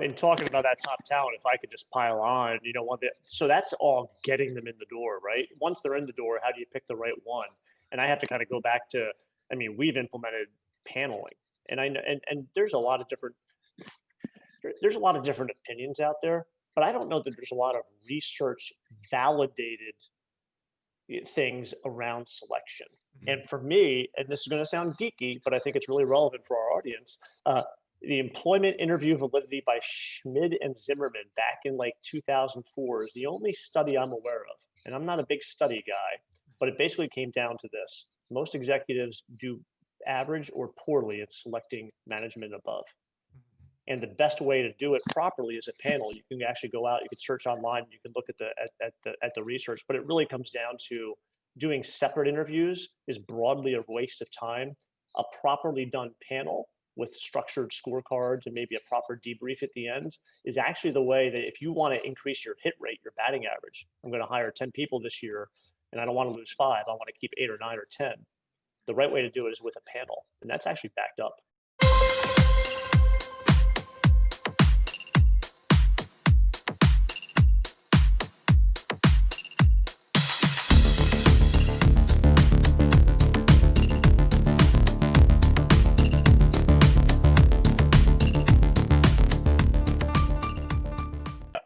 In talking about that top talent, if I could just pile on, so that's all getting them in the door, right? Once they're in the door, how do you pick the right one? And I have to kind of go back to, I mean, we've implemented paneling, and I know, and there's a lot of different opinions out there, but I don't know that there's a lot of research validated things around selection. And Mhm. for me, and this is going to sound geeky, but I think it's really relevant for our audience. The employment interview validity by Schmid and Zimmerman back in like 2004 is the only study I'm aware of. And I'm not a big study guy, but it basically came down to this: most executives do average or poorly in selecting management above. And the best way to do it properly is a panel. You can actually go out, you can search online, you can look at the research, but it really comes down to doing separate interviews is broadly a waste of time. A properly done panel with structured scorecards and maybe a proper debrief at the end is actually the way that if you want to increase your hit rate, your batting average, I'm going to hire 10 people this year and I don't want to lose five, I want to keep 8 or 9 or 10. The right way to do it is with a panel, and that's actually backed up.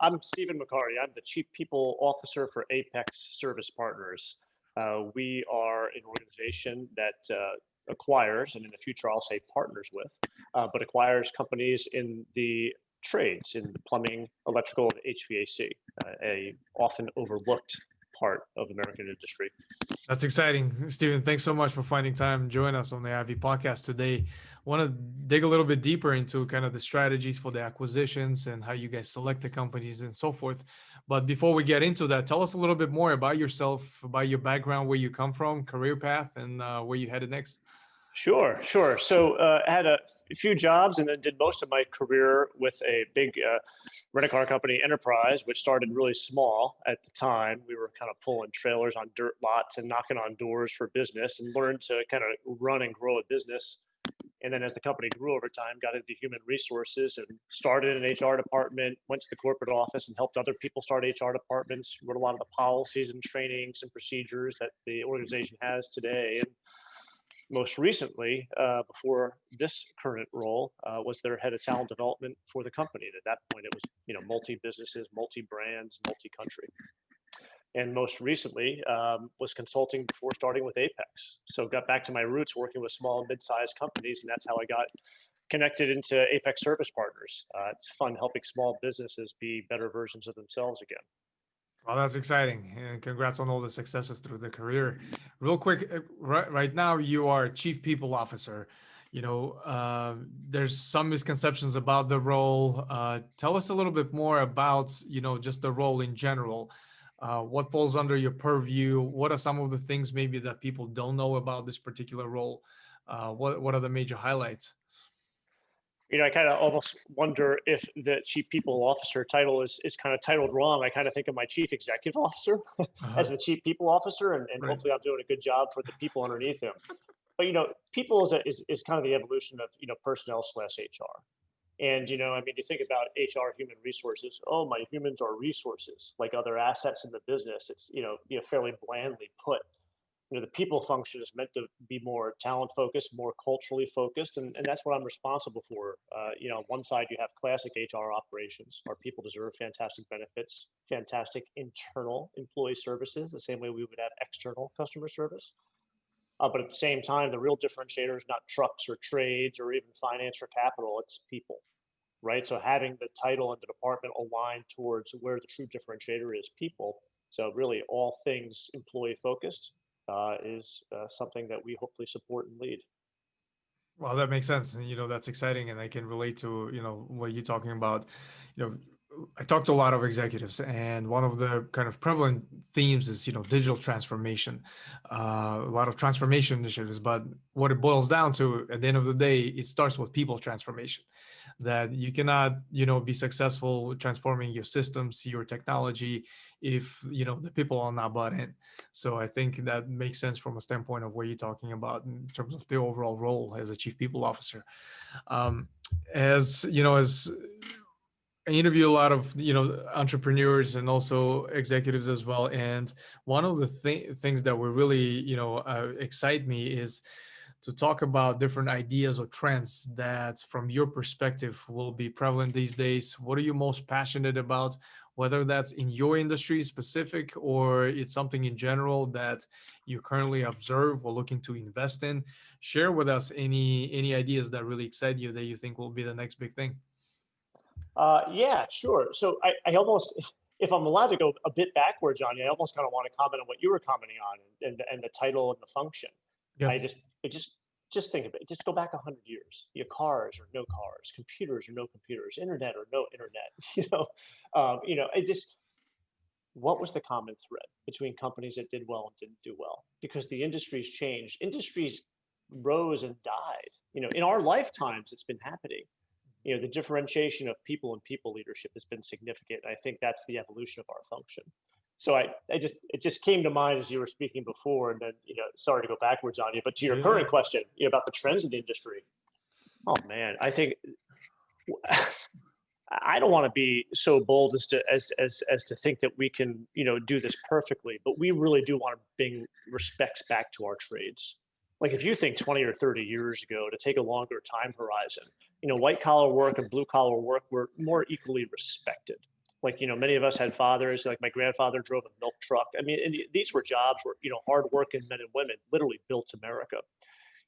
I'm Stephen McCarty. I'm the Chief People Officer for Apex Service Partners. We are an organization that acquires, and in the future I'll say partners with, but acquires companies in the trades, in plumbing, electrical, and HVAC, a often overlooked part of American industry. That's exciting. Steven, thanks so much for finding time to join us on the IV podcast today. Want to dig a little bit deeper into kind of the strategies for the acquisitions and how you guys select the companies and so forth. But before we get into that, tell us a little bit more about yourself, about your background, where you come from, career path, and where you headed next. Sure, sure. So I had a few jobs and then did most of my career with a big rent-a-car company, Enterprise, which started really small at the time. We were kind of pulling trailers on dirt lots and knocking on doors for business, and learned to kind of run and grow a business. And then as the company grew over time, got into human resources and started an HR department, went to the corporate office and helped other people start HR departments, wrote a lot of the policies and trainings and procedures that the organization has today. And most recently, before this current role, was their head of talent development for the company. And at that point, it was multi businesses, multi brands, multi country. And most recently was consulting before starting with Apex. So got back to my roots working with small and mid-sized companies, and that's how I got connected into Apex Service Partners. It's fun helping small businesses be better versions of themselves again. Well, that's exciting, and congrats on all the successes through the career. Real quick, right now you are Chief People Officer. There's some misconceptions about the role. Tell us a little bit more about, just the role in general. What falls under your purview? What are some of the things maybe that people don't know about this particular role? What are the major highlights? I kind of almost wonder if the chief people officer title is kind of titled wrong. I kind of think of my chief executive officer Uh-huh. as the chief people officer, and Right. hopefully I'm doing a good job for the people underneath him. But people is kind of the evolution of personnel slash HR. And I mean, you think about HR, human resources. Oh, my humans are resources, like other assets in the business. It's fairly blandly put. The people function is meant to be more talent focused, more culturally focused, and that's what I'm responsible for. On one side you have classic HR operations. Our people deserve fantastic benefits, fantastic internal employee services, the same way we would have external customer service. But at the same time, the real differentiator is not trucks or trades or even finance or capital, it's people, right? So having the title and the department aligned towards where the true differentiator is people. So really all things employee focused is something that we hopefully support and lead. Well, that makes sense. And, that's exciting. And I can relate to, what you're talking about. You know, I talked to a lot of executives, and one of the kind of prevalent themes is, digital transformation, a lot of transformation initiatives. But what it boils down to at the end of the day, it starts with people transformation. That you cannot, be successful transforming your systems, your technology, if, the people are not bought in. So I think that makes sense from a standpoint of what you're talking about in terms of the overall role as a chief people officer. Um, as I interview a lot of entrepreneurs and also executives as well, and one of the things that will really excite me is to talk about different ideas or trends that, from your perspective, will be prevalent these days. What are you most passionate about, whether that's in your industry specific or it's something in general that you currently observe or looking to invest in? Share with us any ideas that really excite you that you think will be the next big thing. Yeah, sure. So I almost, if I'm allowed to go a bit backwards on you, I almost kind of want to comment on what you were commenting on and the title and the function. Yeah. I just think of it. Just go back 100 years. Your cars or no cars, computers or no computers, internet or no internet. It just what was the common thread between companies that did well and didn't do well? Because the industries changed. Industries rose and died. In our lifetimes, it's been happening. The differentiation of people and people leadership has been significant. I think that's the evolution of our function. So it just came to mind as you were speaking before, and then sorry to go backwards on you, but to your Yeah. current question, about the trends in the industry. Oh man, I think I don't want to be so bold as to think that we can do this perfectly, but we really do want to bring respects back to our trades. Like if you think 20 or 30 years ago, to take a longer time horizon, white collar work and blue collar work were more equally respected. Like many of us had fathers. Like my grandfather drove a milk truck. I mean, and these were jobs where hard working men and women literally built America.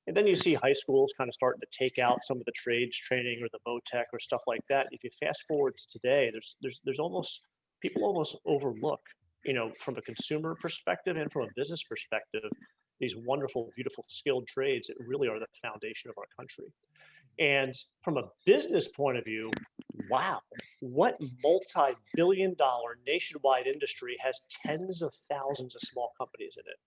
And then you see high schools kind of starting to take out some of the trades training or the VOTech or stuff like that. If you fast forward to today, there's almost people almost overlook, from a consumer perspective and from a business perspective, these wonderful, beautiful, skilled trades that really are the foundation of our country. And from a business point of view, wow, what multi-billion-dollar nationwide industry has tens of thousands of small companies in it?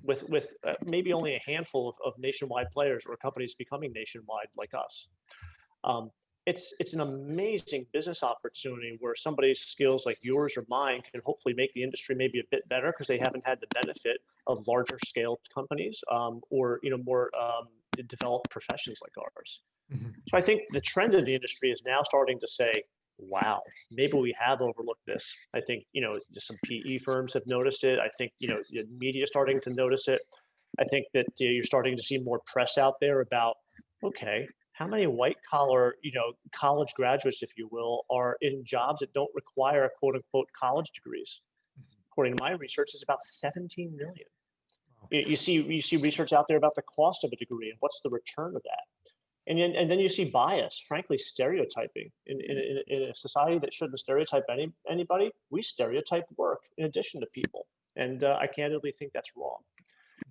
Mhm. With maybe only a handful of nationwide players or companies becoming nationwide like us. Um, it's an amazing business opportunity where somebody's skills like yours or mine can hopefully make the industry maybe a bit better because they haven't had the benefit of larger scale companies or more developed professions like ours. Mhm. So I think the trend in the industry is now starting to say, wow, maybe we have overlooked this. I think, just some PE firms have noticed it. I think, the media is starting to notice it. I think that you're starting to see more press out there about, okay, how many white collar, college graduates, if you will, are in jobs that don't require quote unquote college degrees? According to my research, it's about 17 million. Wow. You see research out there about the cost of a degree and what's the return of that. And then you see bias, frankly, stereotyping in a society that shouldn't stereotype anybody. We stereotype work in addition to people, and I candidly think that's wrong.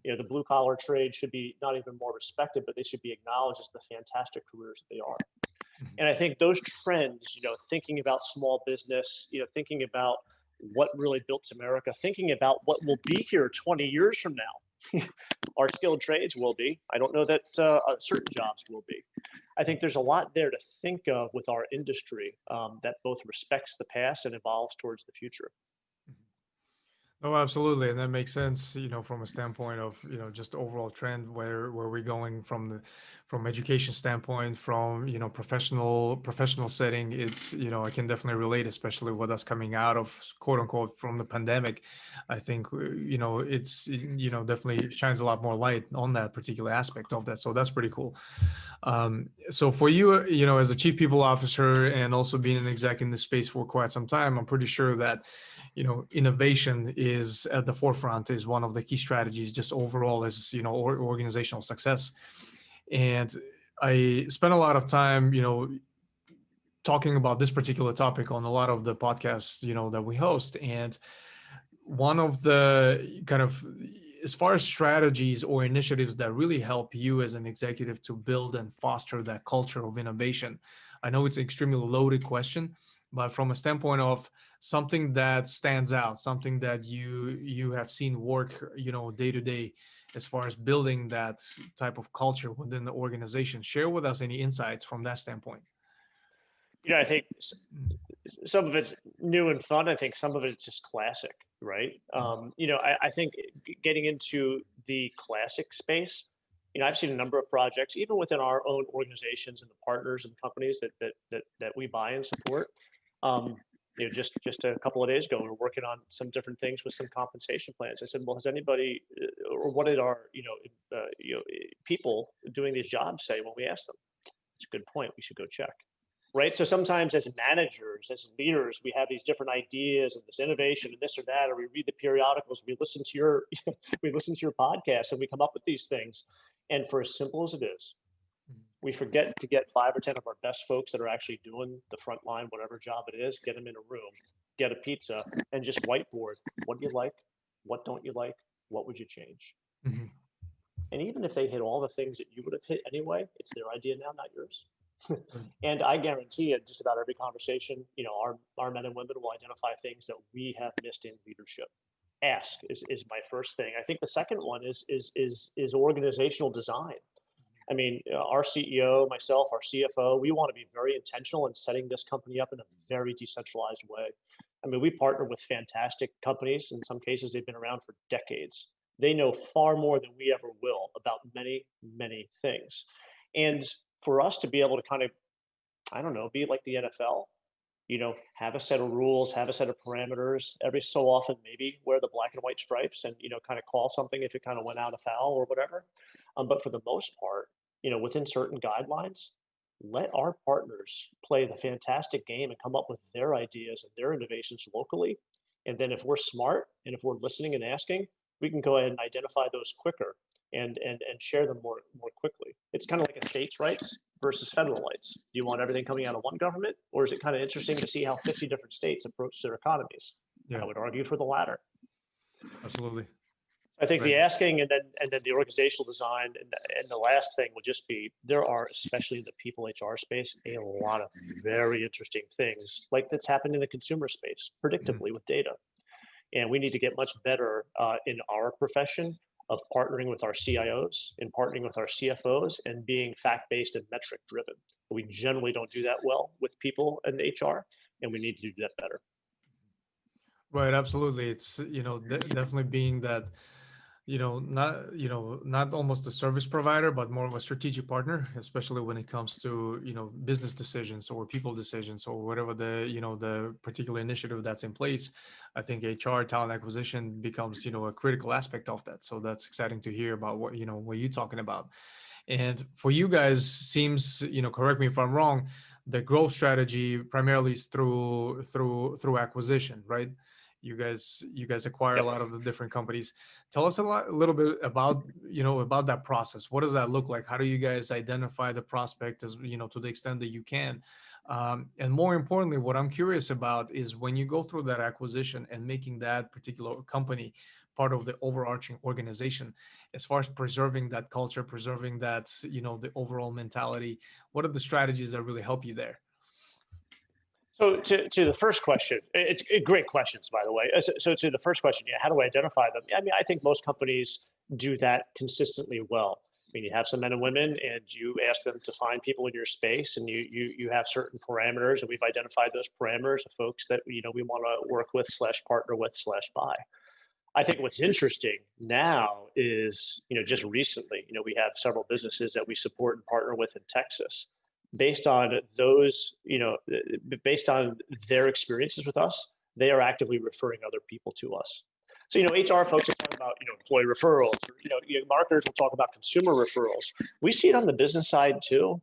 The blue collar trade should be not even more respected, but they should be acknowledged as the fantastic careers that they are. Mhm. And I think those trends, thinking about small business, thinking about what really built America, thinking about what will be here 20 years from now. Our skilled trades will be. I don't know that certain jobs will be. I think there's a lot there to think of with our industry that both respects the past and evolves towards the future. Oh, absolutely, and that makes sense. From a standpoint of just overall trend, where we're going from education standpoint, from professional setting. It's I can definitely relate, especially with us coming out of quote unquote from the pandemic. I think it's definitely shines a lot more light on that particular aspect of that. So that's pretty cool. So for you, as a chief people officer and also being an exec in this space for quite some time, I'm pretty sure that innovation is at the forefront, is one of the key strategies just overall as organizational success. And I spent a lot of time talking about this particular topic on a lot of the podcasts that we host. And one of the kind of, as far as strategies or initiatives that really help you as an executive to build and foster that culture of innovation, I know it's an extremely loaded question, but from a standpoint of something that stands out, something that you have seen work day to day, as far as building that type of culture within the organization, share with us any insights from that standpoint. I think some of it's new and fun. I think some of it's just classic, right? I think getting into the classic space, I've seen a number of projects, even within our own organizations and the partners and companies that we buy and support. Um, just a couple of days ago, we were working on some different things with some compensation plans. I said, well, has anybody, or what did our, people doing these jobs say when we asked them? It's a good point. We should go check. Right. So sometimes as managers, as leaders, we have these different ideas and this innovation and this or that, or we read the periodicals, we listen to your, we listen to your podcast and we come up with these things. And for as simple as it is, we forget to get 5 or 10 of our best folks that are actually doing the front line, whatever job it is, get them in a room, get a pizza, and just whiteboard. What do you like? What don't you like? What would you change? Mhm. And even if they hit all the things that you would have hit anyway, it's their idea now, not yours. Right. And I guarantee you, just about every conversation, our men and women will identify things that we have missed in leadership. Ask is my first thing. I think the second one is organizational design. I mean, our CEO, myself, our CFO, we want to be very intentional in setting this company up in a very decentralized way. I mean, we partner with fantastic companies. In some cases, they've been around for decades. They know far more than we ever will about many, many things. And for us to be able to kind of, I don't know, be like the NFL, have a set of rules, have a set of parameters, every so often maybe wear the black and white stripes and, kind of call something if it kind of went out of foul or whatever. But for the most part, within certain guidelines, let our partners play the fantastic game and come up with their ideas and their innovations locally. And then if we're smart and if we're listening and asking, we can go ahead and identify those quicker and share them more quickly. It's kind of like a states' rights versus federal rights. Do you want everything coming out of one government, or is it kind of interesting to see how 50 different states approach their economies? I Yeah, would argue for the latter. absolutely. I think Right. the asking and then the organizational design and the last thing would just be there are, especially in the people HR space, a lot of very interesting things like that's happened in the consumer space, Mhm. predictably with data. And we need to get much better in our profession of partnering with our CIOs and partnering with our CFOs and being fact-based and metric-driven. We generally don't do that well with people in HR, and we need to do that better. Right, absolutely. It's, definitely being that, not almost a service provider, but more of a strategic partner, especially when it comes to, business decisions or people decisions or whatever the particular initiative that's in place. I think HR talent acquisition becomes, a critical aspect of that. So that's exciting to hear about what you're talking about. And for you guys, seems, correct me if I'm wrong, the growth strategy primarily is through acquisition, right? You guys acquire a Yep. lot of the different companies. Tell us a little bit about about that process. What does that look like? How do you guys identify the prospect, as to the extent that you can? And more importantly, what I'm curious about is when you go through that acquisition and making that particular company part of the overarching organization, as far as preserving that culture, preserving that, the overall mentality, what are the strategies that really help you there? So to the first question, it's great questions, by the way. So to the first question, yeah, how do I identify them? I mean, I think most companies do that consistently well. I mean, you have some men and women, and you ask them to find people in your space, and you have certain parameters, and we've identified those parameters of folks that we want to work with slash partner with slash buy. I think what's interesting now is, just recently, we have several businesses that we support and partner with in Texas. Based on those, based on their experiences with us, they are actively referring other people to us. So, HR folks will talk about, employee referrals, or, marketers will talk about consumer referrals. We see it on the business side too.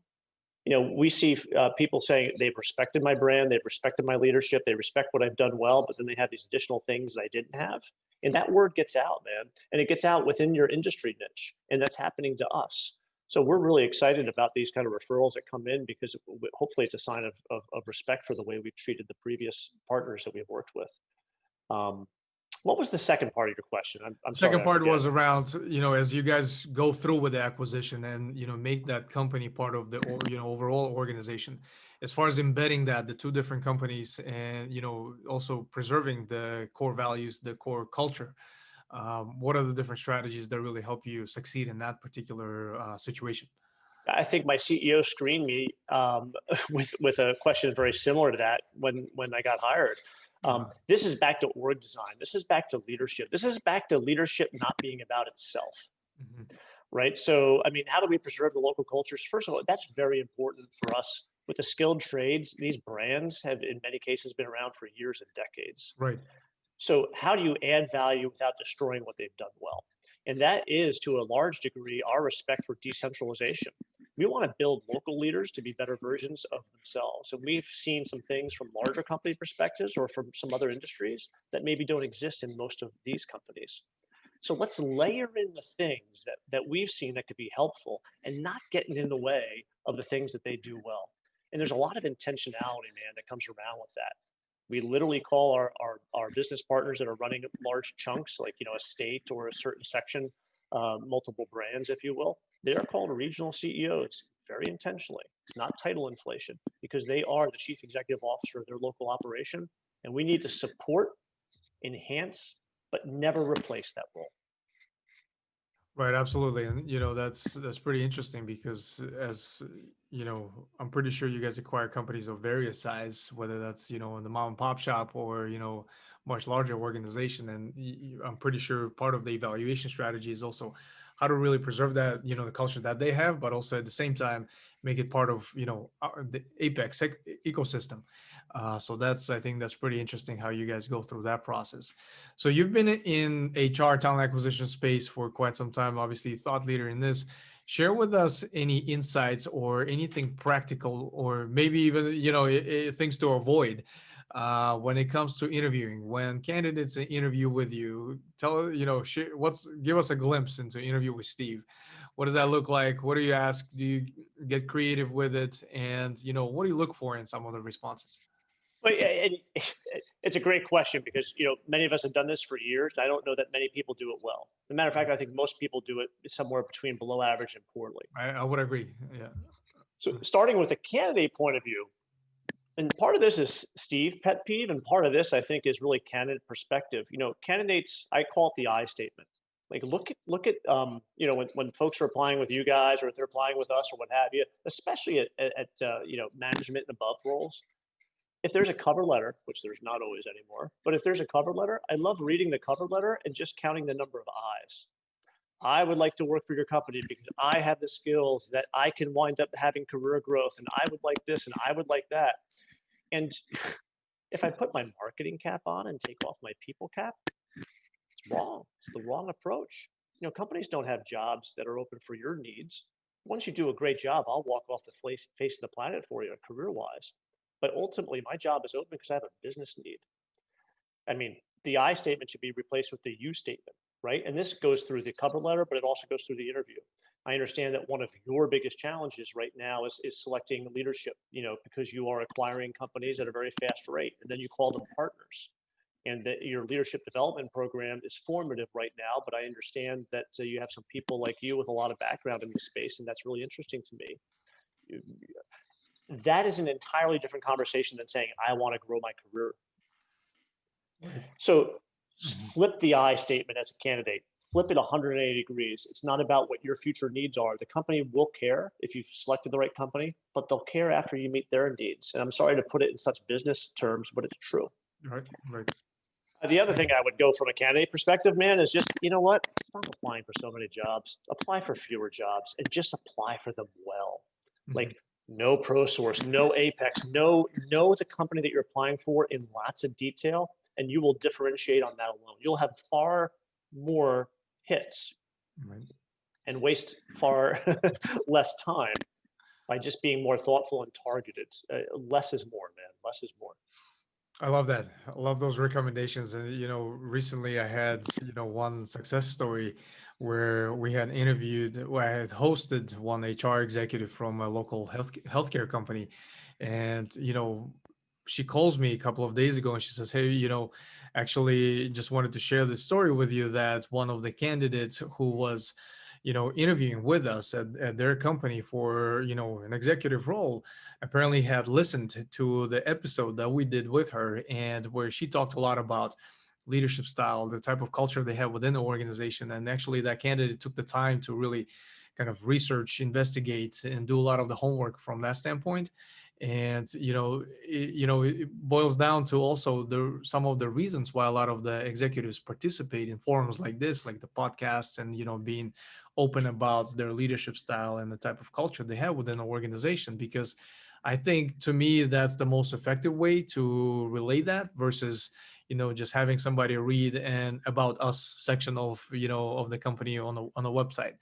We see people saying they've respected my brand, they've respected my leadership, they respect what I've done well, but then they have these additional things that I didn't have. And that word gets out, man. And it gets out within your industry niche. And that's happening to us. So we're really excited about these kind of referrals that come in because hopefully it's a sign of respect for the way we've treated the previous partners that we've worked with. Um, what was the second part of your question? I'm sorry, Second I part forget. was around, as you guys go through with the acquisition and, make that company part of the, overall organization, as far as embedding that, the two different companies and, also preserving the core values, the core culture. What are the different strategies that really help you succeed in that particular situation? I think my CEO screened me with a question very similar to that when I got hired. Uh, This is back to org design. This is back to leadership. This is back to leadership not being about itself, mhm. right? So, I mean, how do we preserve the local cultures? First of all, that's very important for us with the skilled trades, these brands have in many cases been around for years and decades. Right. So how do you add value without destroying what they've done well? And that is, to a large degree, our respect for decentralization. We want to build local leaders to be better versions of themselves. And we've seen some things from larger company perspectives or from some other industries that maybe don't exist in most of these companies. So let's layer in the things that we've seen that could be helpful and not getting in the way of the things that they do well. And there's a lot of intentionality, man, that comes around with that. We literally call our business partners that are running large chunks, like a state or a certain section, multiple brands, if you will. They are called regional CEOs very intentionally. It's not title inflation because they are the chief executive officer of their local operation, and we need to support, enhance, but never replace that role. Right, absolutely. And that's pretty interesting because as I'm pretty sure you guys acquire companies of various size, whether that's, in the mom and pop shop or, much larger organization. And I'm pretty sure part of the evaluation strategy is also how to really preserve that, the culture that they have, but also at the same time make it part of, the Apex ecosystem. So I think that's pretty interesting how you guys go through that process. So you've been in HR talent acquisition space for quite some time, obviously thought leader in this. Share with us any insights or anything practical, or maybe even, things to avoid when it comes to interviewing. When candidates interview with you, give us a glimpse into interview with Steve. What does that look like? What do you ask? Do you get creative with it? And, what do you look for in some of the responses? But it's a great question because many of us have done this for years. I don't know that many people do it well. As a matter of fact, I think most people do it somewhere between below average and poorly. I would agree. Yeah. So starting with a candidate point of view, and part of this is Steve pet peeve, and part of this I think is really candidate perspective. Candidates, I call it the I statement. Like look at when folks are applying with you guys or if they're applying with us or what have you, especially at management and above roles. If there's a cover letter, which there's not always anymore, but if there's a cover letter, I love reading the cover letter and just counting the number of I's. I would like to work for your company because I have the skills that I can wind up having career growth, and I would like this and I would like that. And if I put my marketing cap on and take off my people cap, it's wrong. It's the wrong approach. Companies don't have jobs that are open for your needs. Once you do a great job, I'll walk off the face of the planet for you career-wise. But ultimately, my job is open because I have a business need. I mean, the I statement should be replaced with the you statement, right? And this goes through the cover letter, but it also goes through the interview. I understand that one of your biggest challenges right now is selecting leadership, because you are acquiring companies at a very fast rate, and then you call them partners. And that your leadership development program is formative right now, but I understand that you have some people like you with a lot of background in this space, and that's really interesting to me. That is an entirely different conversation than saying, I want to grow my career. Right. So flip the I statement as a candidate, flip it 180 degrees. It's not about what your future needs are. The company will care if you've selected the right company, but they'll care after you meet their needs. And I'm sorry to put it in such business terms, but it's true. Right. The other thing I would go from a candidate perspective, man, is just, stop applying for so many jobs. Apply for fewer jobs and just apply for them well. Mm-hmm. Like no ProSource, no Apex, know the company that you're applying for in lots of detail, and you will differentiate on that alone. You'll have far more hits and waste far less time by just being more thoughtful and targeted. Less is more, man. Less is more. I love that. I love those recommendations. And, recently I had, one success story where I had hosted one HR executive from a local healthcare company. And, she calls me a couple of days ago and she says, hey, actually just wanted to share this story with you that one of the candidates who was, interviewing with us at their company for, an executive role, apparently had listened to the episode that we did with her, and where she talked a lot about leadership style, the type of culture they have within the organization. And actually that candidate took the time to really kind of research, investigate, and do a lot of the homework from that standpoint. And it boils down to also some of the reasons why a lot of the executives participate in forums like this, like the podcasts, and being open about their leadership style and the type of culture they have within the organization. Because I think to me, that's the most effective way to relay that versus, just having somebody read an about us section of, of the company on the website.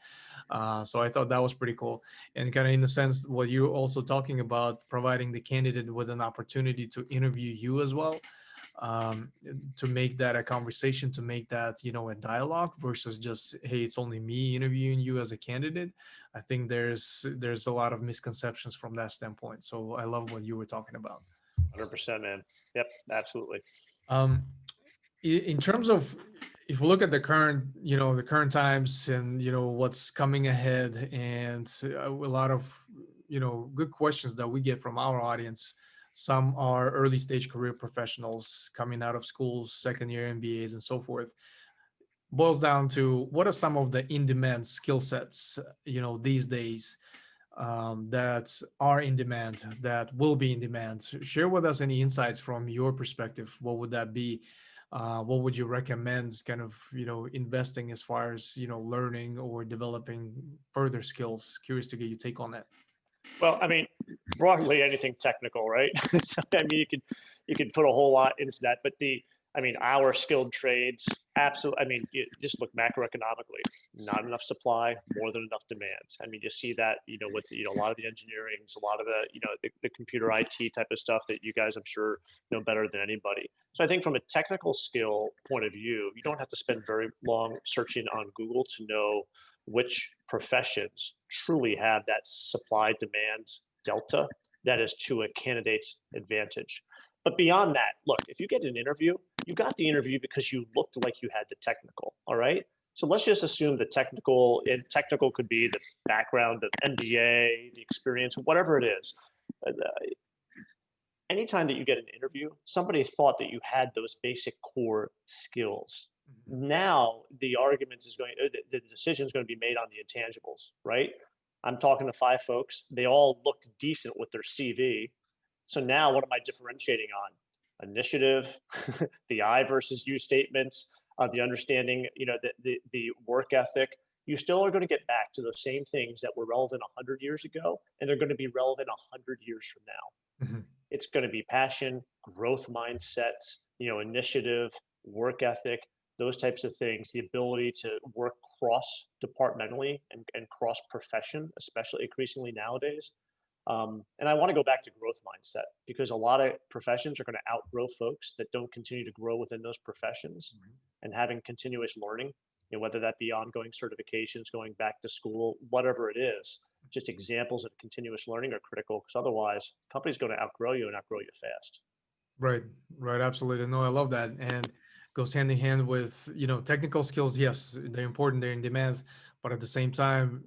So I thought that was pretty cool. And kind of in the sense, what you're also talking about, providing the candidate with an opportunity to interview you as well, um, to make that a conversation, to make that, a dialogue versus just, hey, it's only me interviewing you as a candidate. I think there's a lot of misconceptions from that standpoint. So I love what you were talking about. 100%, man. Yep, absolutely. Um, in terms of, if we look at the current, the current times and, what's coming ahead, and a lot of, good questions that we get from our audience. Some are early stage career professionals coming out of schools, second year MBAs and so forth. Boils down to, what are some of the in-demand skill sets, these days, that are in demand, that will be in demand? Share with us any insights from your perspective. What would that be? What would you recommend kind of, investing as far as, learning or developing further skills? Curious to get your take on that. Well, I mean, broadly anything technical, right? So, I mean, you could put a whole lot into that, but I mean, our skilled trades, absolutely. I mean, you just look macroeconomically, not enough supply, more than enough demand. I mean, you see that, with a lot of the engineering, a lot of the, the computer IT type of stuff that you guys, I'm sure, know better than anybody. So I think from a technical skill point of view, you don't have to spend very long searching on Google to know which professions truly have that supply demand delta that is to a candidate's advantage. But beyond that, look, if you get an interview, you got the interview because you looked like you had the technical. All right. So let's just assume the technical, and technical could be the background of MBA, the experience, whatever it is. Anytime that you get an interview, somebody thought that you had those basic core skills. Now the argument is going, the decision is going to be made on the intangibles, right? I'm talking to 5 folks. They all looked decent with their CV. So now what am I differentiating on? Initiative, the I versus you statements, the understanding, the work ethic. You still are going to get back to those same things that were relevant 100 years ago, and they're going to be relevant 100 years from now. Mhm. It's going to be passion, growth mindsets, initiative, work ethic, those types of things, the ability to work cross departmentally and cross profession, especially increasingly nowadays. And I want to go back to growth mindset, because a lot of professions are going to outgrow folks that don't continue to grow within those professions. And having continuous learning, whether that be ongoing certifications, going back to school, whatever it is, just examples of continuous learning are critical, because otherwise company's going to outgrow you and outgrow you fast. Right, right, absolutely. No, I love that, and goes hand in hand with, technical skills. Yes, they're important, they're in demand, but at the same time,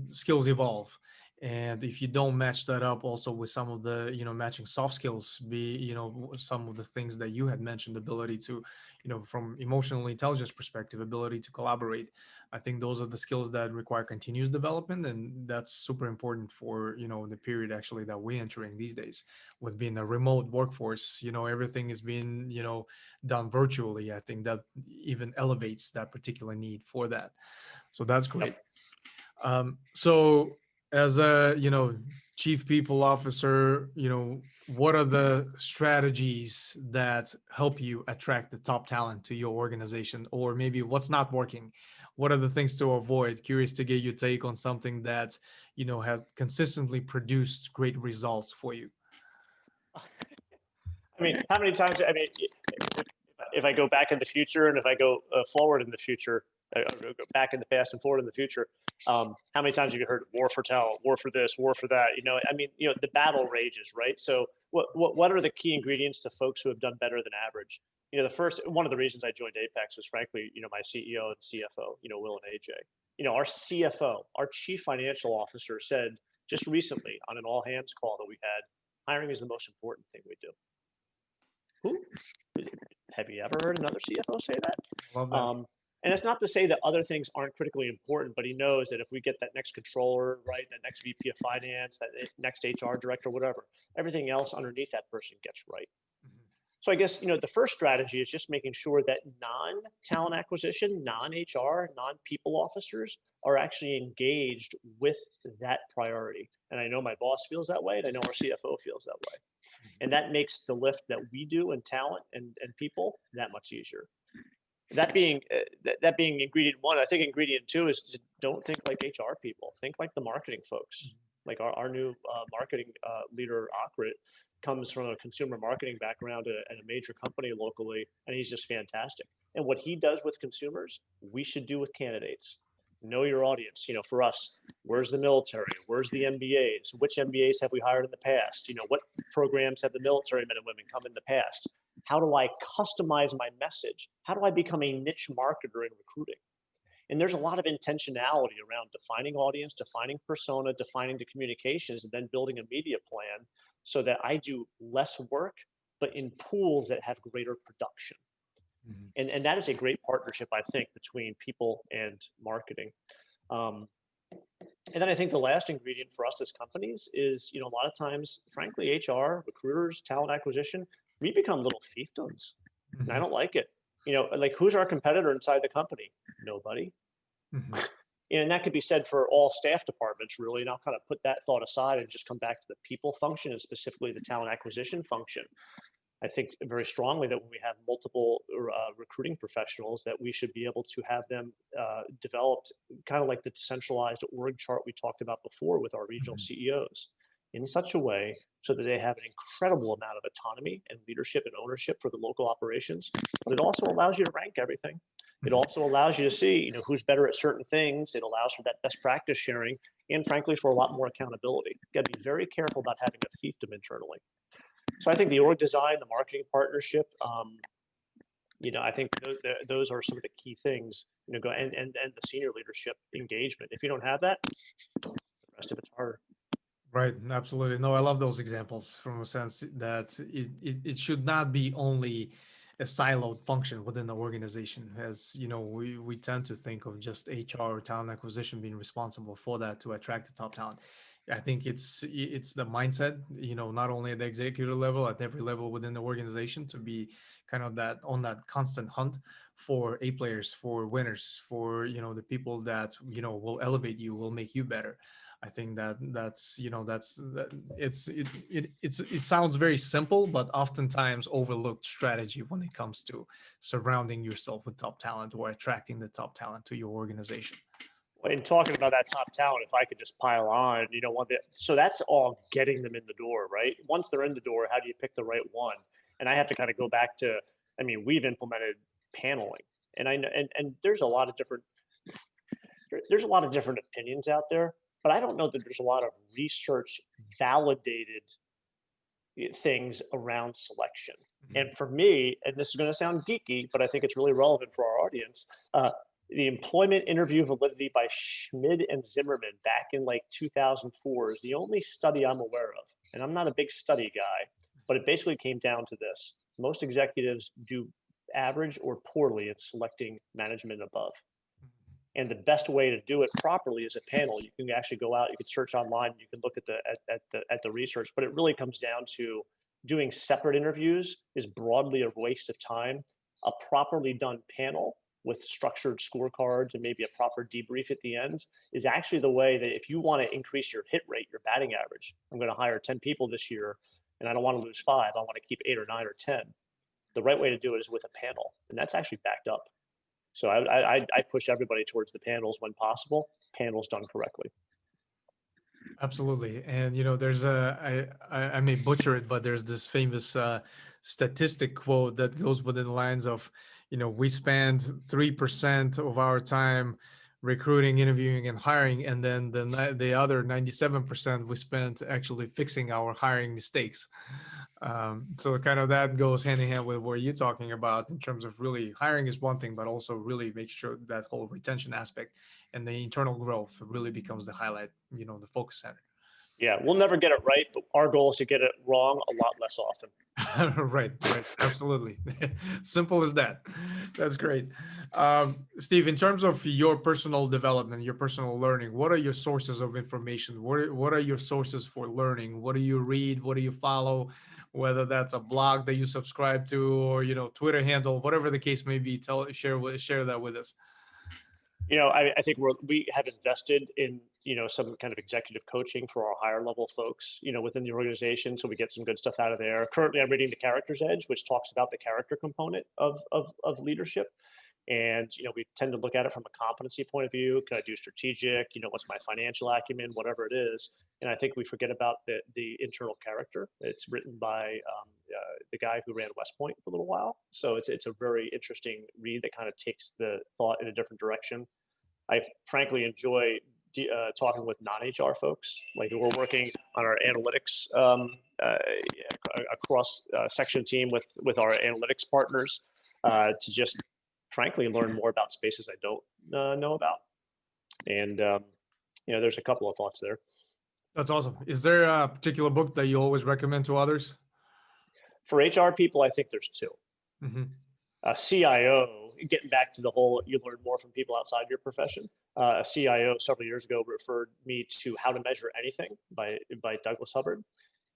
skills evolve, and if you don't match that up also with some of the, matching soft skills, be, some of the things that you had mentioned, ability to, from emotional intelligence perspective, ability to collaborate. I think those are the skills that require continuous development, and that's super important for, the period actually that we're entering these days, with being a remote workforce. Everything is being, done virtually. I think that even elevates that particular need for that. So that's great. So as a, chief people officer, what are the strategies that help you attract the top talent to your organization? Or maybe what's not working? What are the things to avoid? Curious to get your take on something that, has consistently produced great results for you. I mean, how many times? I mean, if I go back in the future and if I go forward in the future, go back in the past and forward in the future, how many times have you heard war for talent, war for this, war for that? I mean, the battle rages, right? So what are the key ingredients to folks who have done better than average? One of the reasons I joined Apex was frankly, my CEO and CFO, Will and AJ. Our CFO, our chief financial officer, said just recently on an all hands call that we had, hiring is the most important thing we do. Who? Have you ever heard another CFO say that? Love that. And it's not to say that other things aren't critically important, but he knows that if we get that next controller, right, that next VP of finance, that next HR director, whatever, everything else underneath that person gets right. So I guess, the first strategy is just making sure that non-talent acquisition, non-HR, non-people officers are actually engaged with that priority. And I know my boss feels that way, and I know our CFO feels that way. And that makes the lift that we do in talent and people that much easier. That being ingredient one, I think ingredient two is to don't think like HR people. Think like the marketing folks. Like our new marketing leader, Akrit, comes from a consumer marketing background at a major company locally, and he's just fantastic. And what he does with consumers, we should do with candidates. Know your audience. For us, where's the military? Where's the MBAs? Which MBAs have we hired in the past? What programs have the military men and women come in the past? How do I customize my message? How do I become a niche marketer in recruiting? And there's a lot of intentionality around defining audience, defining persona, defining the communications, and then building a media plan so that I do less work, but in pools that have greater production. And that is a great partnership, I think, between people and marketing. And then I think the last ingredient for us as companies is, a lot of times, frankly, HR, recruiters, talent acquisition, we become little fiefdoms. And I don't like it. Like, who's our competitor inside the company? Nobody. And that could be said for all staff departments, really. And I'll kind of put that thought aside and just come back to the people function, and specifically the talent acquisition function. I think very strongly that when we have multiple recruiting professionals, that we should be able to have them developed kind of like the decentralized org chart we talked about before with our regional CEOs, in such a way so that they have an incredible amount of autonomy and leadership and ownership for the local operations. But it also allows you to rank everything. It also allows you to see, who's better at certain things. It allows for that best practice sharing, and frankly, for a lot more accountability. You got to be very careful about having a fiefdom internally. So I think the org design, the marketing partnership, I think those are some of the key things. And the senior leadership engagement. If you don't have that, the rest of it's harder. Right, absolutely. No, I love those examples from a sense that it should not be only a siloed function within the organization. As we tend to think of just HR or talent acquisition being responsible for that to attract the top talent. I think it's the mindset, not only at the executive level, at every level within the organization, to be kind of that on that constant hunt for A players, for winners, for the people that will elevate you, will make you better. I think it sounds very simple, but oftentimes overlooked strategy when it comes to surrounding yourself with top talent or attracting the top talent to your organization. In talking about that top talent, if I could just pile on, so that's all getting them in the door, right? Once they're in the door, how do you pick the right one? And I have to kind of go back to, we've implemented paneling, and there's a lot of different opinions out there, but I don't know that there's a lot of research validated things around selection. And for me, and this is going to sound geeky, but I think it's really relevant for our audience, the employment interview validity by Schmid and Zimmerman back in like 2004 is the only study I'm aware of. And I'm not a big study guy, but it basically came down to this. Most executives do average or poorly in selecting management above. And the best way to do it properly is a panel. You can actually go out, you can search online, you can look at the research, but it really comes down to doing separate interviews is broadly a waste of time. A properly done panel with structured scorecards and maybe a proper debrief at the end is actually the way that if you want to increase your hit rate, your batting average, I'm going to hire 10 people this year and I don't want to lose 5, I want to keep 8 or 9 or 10. The right way to do it is with a panel, and that's actually backed up. So I push everybody towards the panels when possible, panels done correctly. Absolutely. And, there's I may butcher it, but there's this famous statistic quote that goes within the lines of, we spend 3% of our time recruiting, interviewing, and hiring, and then the other 97% we spent actually fixing our hiring mistakes. So kind of that goes hand in hand with what you're talking about in terms of really hiring is one thing, but also really make sure that whole retention aspect and the internal growth really becomes the highlight, the focus center. Yeah, we'll never get it right, but our goal is to get it wrong a lot less often. Right, absolutely. Simple as that. That's great. Steve, in terms of your personal development, your personal learning, what are your sources of information? What are your sources for learning? What do you read? What do you follow? whether that's a blog that you subscribe to or, Twitter handle, whatever the case may be. Share that with us. I think we have invested in, some kind of executive coaching for our higher level folks, within the organization. So we get some good stuff out of there. Currently, I'm reading The Character's Edge, which talks about the character component of leadership. And, we tend to look at it from a competency point of view. Can I do strategic? What's my financial acumen, whatever it is. And I think we forget about the internal character. It's written by the guy who ran West Point for a little while. So it's a very interesting read that kind of takes the thought in a different direction. I frankly enjoy talking with non-HR folks, like we're working on our analytics across section team with our analytics partners to just frankly learn more about spaces I don't know about. And there's a couple of thoughts there. That's awesome. Is there a particular book that you always recommend to others? For HR people, I think there's two. Mm-hmm. CIO, getting back to the whole, you learn more from people outside your profession. A CIO several years ago referred me to How to Measure Anything by Douglas Hubbard.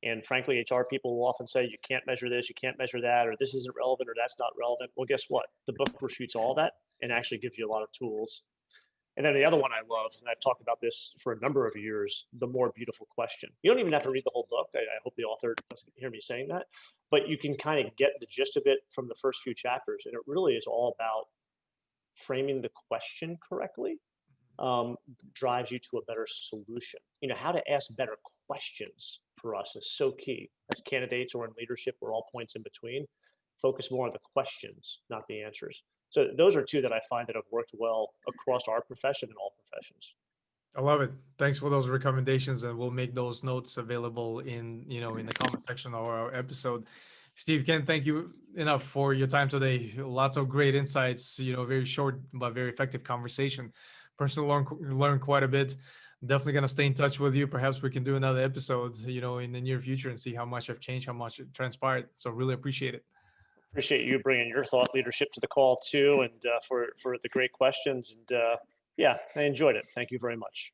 And frankly, HR people will often say, you can't measure this, you can't measure that, or this isn't relevant, or that's not relevant. Well, guess what? The book refutes all that and actually gives you a lot of tools. And then the other one I love, and I've talked about this for a number of years, The More Beautiful Question. You don't even have to read the whole book. I hope the author doesn't hear me saying that, but you can kind of get the gist of it from the first few chapters. And it really is all about framing the question correctly, drives you to a better solution. How to ask better questions for us is so key. As candidates or in leadership, we're all points in between. Focus more on the questions, not the answers. So those are two that I find that have worked well across our profession and all professions. I love it. Thanks for those recommendations, and we'll make those notes available in the comment section of our episode. Steve, Ken, thank you enough for your time today. Lots of great insights, very short but very effective conversation. Personally learned quite a bit. Definitely going to stay in touch with you. Perhaps we can do another episode, in the near future and see how much I've changed, how much it transpired. So really appreciate it. Appreciate you bringing your thought leadership to the call too, and for the great questions. And I enjoyed it. Thank you very much.